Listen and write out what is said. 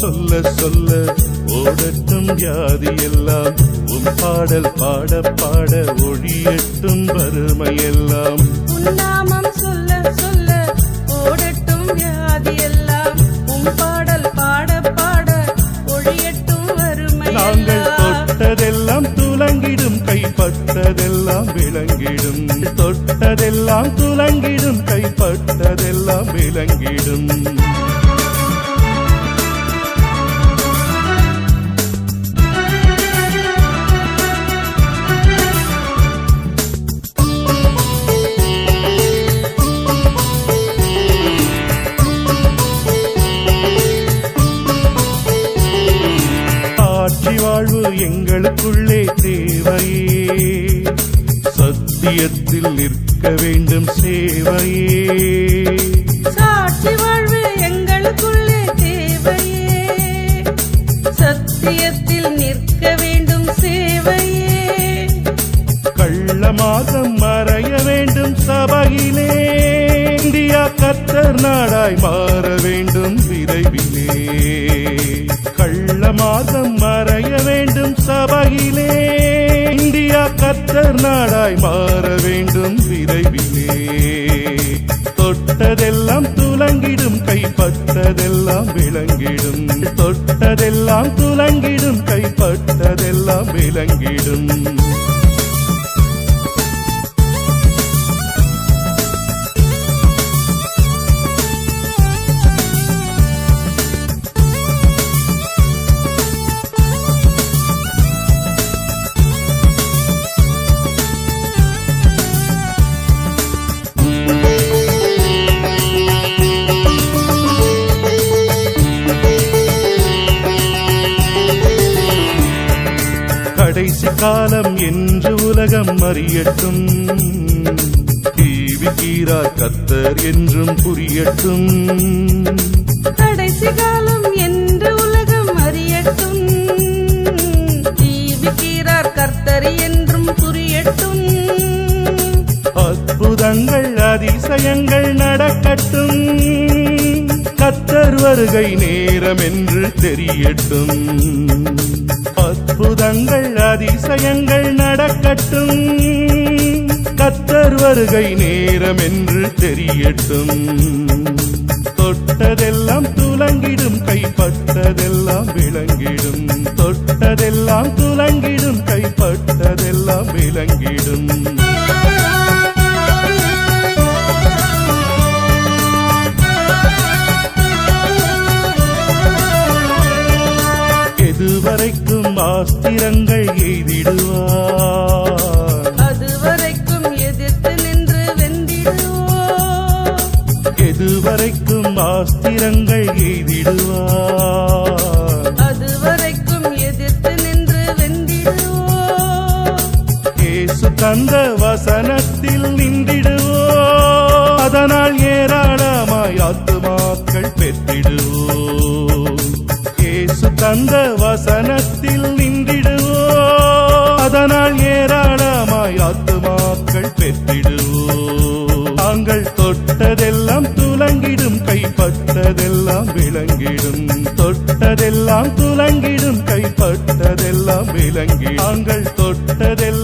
சொல்ல சொல்ல ஓடட்டும் வியாதி எல்லாம், உன் பாடல் பாட பாட ஒழியட்டும் வறுமையெல்லாம். உன் நாமம் சொல்ல சொல்ல ஓடட்டும் வியாதி எல்லாம், உன் பாடல் பாட பாட ஒழியட்டும் வறுமை. நாங்கள் தொட்டதெல்லாம் துலங்கிடும், கைப்பட்டதெல்லாம் விளங்கிடும். தொட்டதெல்லாம் துலங்கிடும், கைப்பட்டதெல்லாம் விளங்கிடும். ஆட்சி வாழ்வு எங்களுக்குள்ளே தேவையே, சத்தியத்தில் நிற்க வேண்டும் சேவையே. சாட்சி வாழ்வு எங்களுக்குள்ளே தேவையே, சத்தியத்தில் நிற்க வேண்டும் சேவையே. கள்ளமாகம் மறைய வேண்டும் சபையிலே, இந்தியா கர்த்தர் நாடாய் மாற வேண்டும் விரைவிலே. கள்ளமாகம் மறைய வேண்டும் சபையிலே, இந்தியா கர்த்தர் நாடாய் மாற வேண்டும் விரைவிலே. தொட்டதெல்லாம் துலங்கிடும், கைப்பட்டதெல்லாம் விளங்கிடும். தொட்டதெல்லாம் துலங்கிடும், கைப்பட்டதெல்லாம் விளங்கிடும். கடைசி காலம் என்று உலகம் அறியட்டும், தீவிக்கிறார் கர்த்தர் என்றும் புரியட்டும். கடைசி காலம் என்று உலகம் அறியட்டும், தீவிக்கிறார் கர்த்தர் என்றும் புரியட்டும். அற்புதங்கள் அதிசயங்கள் நடக்கட்டும், கர்த்தர் வருகை நேரம் என்று தெரியட்டும். அற்புதங்கள் அதிசயங்கள் நடக்கட்டும், கர்த்தர் வருகை நேரம் என்று தெரியட்டும். தொட்டதெல்லாம் துலங்கிடும், கைப்பட்டதெல்லாம் விளங்கிடும். தொட்டதெல்லாம் துலங்கிடும், கைப்பட்டதெல்லாம் விளங்கிடும். எதுவரைக்கும் ஆஸ்திரங்கள் எய்திடுவார், அதுவரைக்கும் எதிர்த்து நின்று வென்றிடுவோம். எதுவரைக்கும் ஆஸ்திரங்கள் எய்திடுவார், அதுவரைக்கும் எதிர்த்து நின்று வென்றிடுவோம். இயேசு தந்த வசனத்தில் நின்றிடுவோம், அதனால் ஏராளமாய் ஆத்துமாக்கள் பெற்றிடுவோம். இயேசு தந்த வசனத்தில் நின்றிடுவோம், அதனால் ஏராளமாய் ஆத்துமாக்கள் பெற்றிடுவோம். நாங்கள் தொட்டதெல்லாம் துலங்கிடும், கைப்பட்டதெல்லாம் விளங்கிடும். தொட்டதெல்லாம் துலங்கிடும், கைப்பட்டதெல்லாம் விளங்கிடும். நாங்கள் தொட்டதெல்லாம்